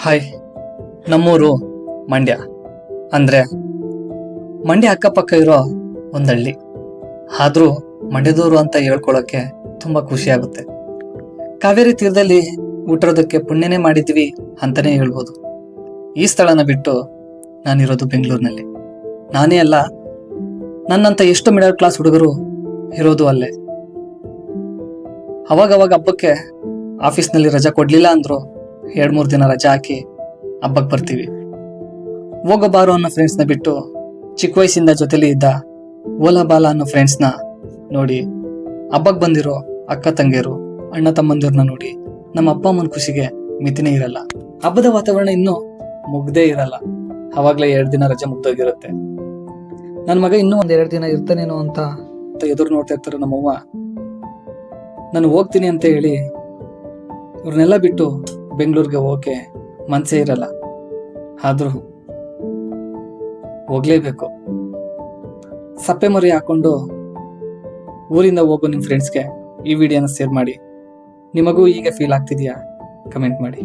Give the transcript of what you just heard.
Hi, ನಮ್ಮೂರು ಮಂಡ್ಯ. ಅಂದ್ರೆ ಮಂಡ್ಯ ಅಕ್ಕಪಕ್ಕ ಇರೋ ಒಂದಳ್ಳಿ. ಆದ್ರೂ ಮಂಡ್ಯದವರು ಅಂತ ಹೇಳ್ಕೊಳಕ್ಕೆ ತುಂಬಾ ಖುಷಿ ಆಗುತ್ತೆ. ಕಾವೇರಿ ತೀರದಲ್ಲಿ ಹುಟ್ಟಿರೋದಕ್ಕೆ ಪುಣ್ಯನೇ ಮಾಡಿದ್ವಿ ಅಂತಾನೆ ಹೇಳ್ಬೋದು. ಈ ಸ್ಥಳನ ಬಿಟ್ಟು ನಾನಿರೋದು ಬೆಂಗಳೂರಿನಲ್ಲಿ. ನಾನೇ ಅಲ್ಲ, ನನ್ನಂತ ಎಷ್ಟು ಮಿಡಲ್ ಕ್ಲಾಸ್ ಹುಡುಗರು ಇರೋದು ಅಲ್ಲೇ. ಅವಾಗವಾಗ ಹಬ್ಬಕ್ಕೆ ಆಫೀಸ್ನಲ್ಲಿ ರಜಾ ಕೊಡ್ಲಿಲ್ಲ ಅಂದ್ರು 2-3 ದಿನ ರಜಾ ಹಾಕಿ ಹಬ್ಬಕ್ಕೆ ಬರ್ತೀವಿ. ಹೋಗೋ ಬಾರೋ ಅನ್ನೋ ಫ್ರೆಂಡ್ಸ್ನ ಬಿಟ್ಟು ಚಿಕ್ಕ ವಯಸ್ಸಿಂದ ಜೊತೆಲಿ ಇದ್ದ ಓಲಾ ಬಾಲ ಅನ್ನೋ ಫ್ರೆಂಡ್ಸ್ನ ನೋಡಿ, ಹಬ್ಬಕ್ಕೆ ಬಂದಿರೋ ಅಕ್ಕ ತಂಗಿಯರು ಅಣ್ಣ ತಮ್ಮಂದಿರನ್ನ ನೋಡಿ ನಮ್ಮ ಅಪ್ಪ ಅಮ್ಮನ ಖುಷಿಗೆ ಮಿತಿನೇ ಇರಲ್ಲ. ಹಬ್ಬದ ವಾತಾವರಣ ಇನ್ನೂ ಮುಗ್ದೇ ಇರಲ್ಲ. ಅವಾಗ್ಲೇ 2 ದಿನ ರಜೆ ಮುಗ್ದೋಗಿರುತ್ತೆ. ನನ್ನ ಮಗ ಇನ್ನೂ 1-2 ದಿನ ಇರ್ತಾನೇನೋ ಅಂತ ಎದುರು ನೋಡ್ತಾ ಇರ್ತಾರೆ ನಮ್ಮವ್ವ. ನಾನು ಹೋಗ್ತೀನಿ ಅಂತ ಹೇಳಿ ಇವ್ರನ್ನೆಲ್ಲ ಬಿಟ್ಟು ಬೆಂಗಳೂರಿಗೆ ಹೋಗಕ್ಕೆ ಮನ್ಸೇ ಇರಲ್ಲ. ಆದ್ರೂ ಹೋಗ್ಲೇಬೇಕು. ಸಪ್ಪೆ ಮರಿ ಹಾಕೊಂಡು ಊರಿಂದ ಹೋಗೋ ನಿಮ್ಮ ಫ್ರೆಂಡ್ಸ್ಗೆ ಈ ವಿಡಿಯೋನ ಶೇರ್ ಮಾಡಿ. ನಿಮಗೂ ಹೀಗೆ ಫೀಲ್ ಆಗ್ತಿದ್ಯಾ? ಕಮೆಂಟ್ ಮಾಡಿ.